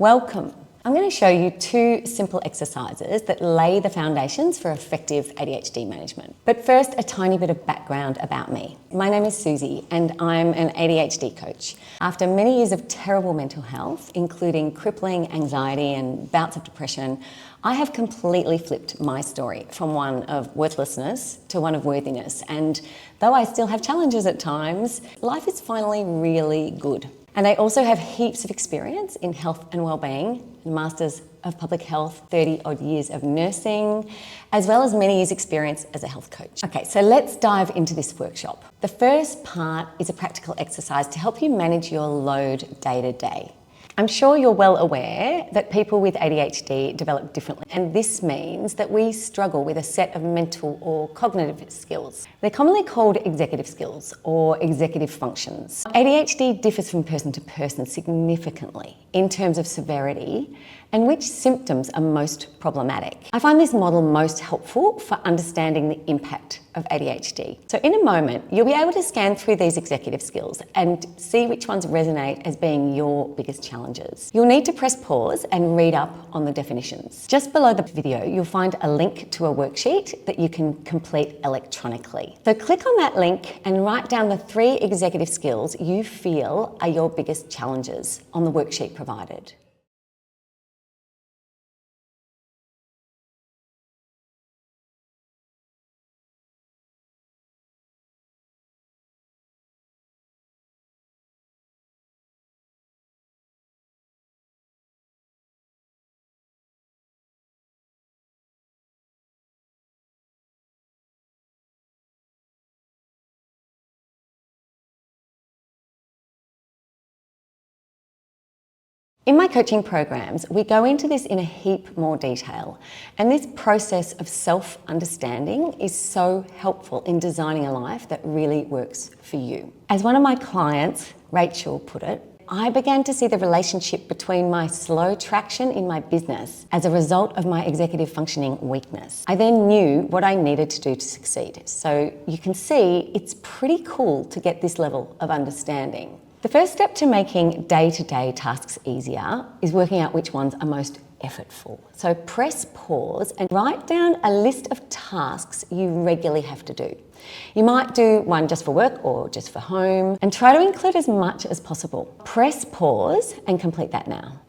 Welcome. I'm going to show you 2 simple exercises that lay the foundations for effective ADHD management. But first, a tiny bit of background about me. My name is Susie and I'm an ADHD coach. After many years of terrible mental health, including crippling anxiety and bouts of depression, I have completely flipped my story from one of worthlessness to one of worthiness. And though I still have challenges at times, life is finally really good. And I also have heaps of experience in health and wellbeing, Masters of Public Health, 30 odd years of nursing, as well as many years experience as a health coach. Okay, so let's dive into this workshop. The first part is a practical exercise to help you manage your load day to day. I'm sure you're well aware that people with ADHD develop differently, and this means that we struggle with a set of mental or cognitive skills. They're commonly called executive skills or executive functions. ADHD differs from person to person significantly in terms of severity and which symptoms are most problematic. I find this model most helpful for understanding the impact of ADHD. So in a moment, you'll be able to scan through these executive skills and see which ones resonate as being your biggest challenges. You'll need to press pause and read up on the definitions. Just below the video, you'll find a link to a worksheet that you can complete electronically. So click on that link and write down the 3 executive skills you feel are your biggest challenges on the worksheet provided. In my coaching programs, we go into this in a heap more detail, and this process of self-understanding is so helpful in designing a life that really works for you. As one of my clients, Rachel, put it, I began to see the relationship between my slow traction in my business as a result of my executive functioning weakness. I then knew what I needed to do to succeed. So you can see it's pretty cool to get this level of understanding. The first step to making day-to-day tasks easier is working out which ones are most effortful. So press pause and write down a list of tasks you regularly have to do. You might do one just for work or just for home, and try to include as much as possible. Press pause and complete that now.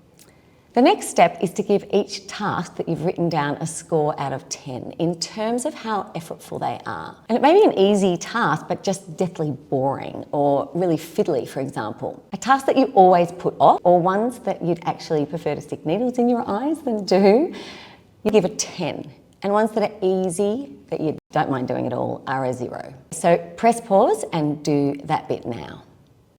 The next step is to give each task that you've written down a score out of 10 in terms of how effortful they are. And it may be an easy task, but just deathly boring or really fiddly, for example. A task that you always put off, or ones that you'd actually prefer to stick needles in your eyes than do, you give a 10. And ones that are easy, that you don't mind doing at all, are a 0. So press pause and do that bit now.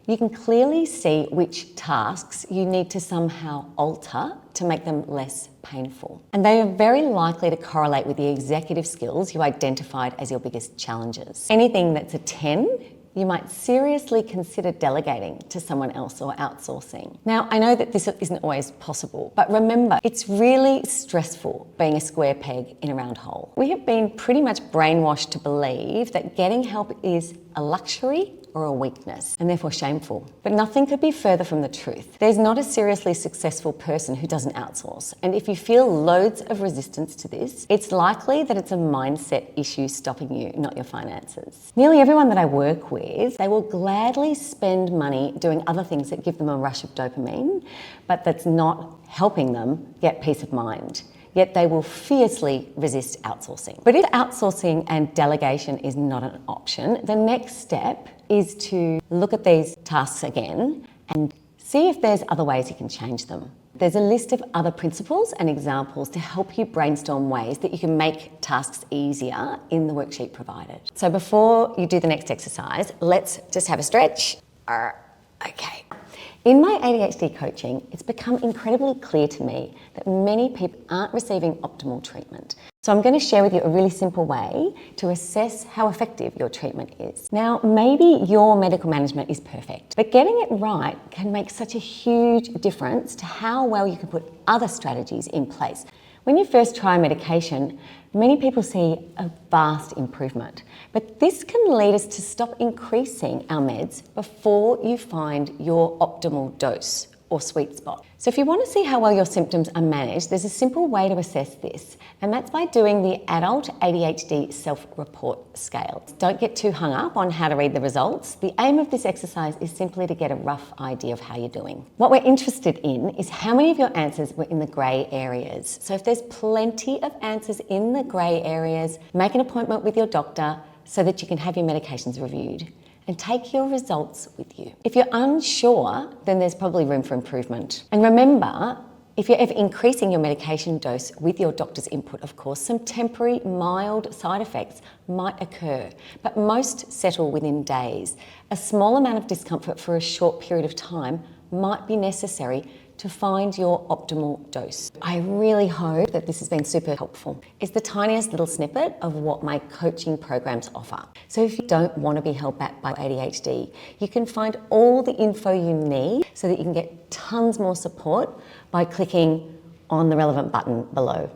You can clearly see which tasks you need to somehow alter to make them less painful. And they are very likely to correlate with the executive skills you identified as your biggest challenges. Anything that's a 10, you might seriously consider delegating to someone else or outsourcing. Now, I know that this isn't always possible, but remember, it's really stressful being a square peg in a round hole. We have been pretty much brainwashed to believe that getting help is a luxury or a weakness, and therefore shameful. But nothing could be further from the truth. There's not a seriously successful person who doesn't outsource. And if you feel loads of resistance to this, it's likely that it's a mindset issue stopping you, not your finances. Nearly everyone that I work with, they will gladly spend money doing other things that give them a rush of dopamine, but that's not helping them get peace of mind. Yet they will fiercely resist outsourcing. But if outsourcing and delegation is not an option, the next step is to look at these tasks again and see if there's other ways you can change them. There's a list of other principles and examples to help you brainstorm ways that you can make tasks easier in the worksheet provided. So before you do the next exercise, let's just have a stretch. Okay. In my ADHD coaching, it's become incredibly clear to me that many people aren't receiving optimal treatment. So I'm going to share with you a really simple way to assess how effective your treatment is. Now, maybe your medical management is perfect, but getting it right can make such a huge difference to how well you can put other strategies in place. When you first try medication, many people see a vast improvement, but this can lead us to stop increasing our meds before you find your optimal dose or sweet spot. So if you want to see how well your symptoms are managed, there's a simple way to assess this, and that's by doing the Adult ADHD Self-Report Scale. Don't get too hung up on how to read the results. The aim of this exercise is simply to get a rough idea of how you're doing. What we're interested in is how many of your answers were in the grey areas. So if there's plenty of answers in the grey areas, make an appointment with your doctor so that you can have your medications reviewed and take your results with you. If you're unsure, then there's probably room for improvement. And remember, if you're ever increasing your medication dose with your doctor's input, of course, some temporary mild side effects might occur, but most settle within days. A small amount of discomfort for a short period of time might be necessary to find your optimal dose. I really hope that this has been super helpful. It's the tiniest little snippet of what my coaching programs offer. So if you don't want to be held back by ADHD, you can find all the info you need so that you can get tons more support by clicking on the relevant button below.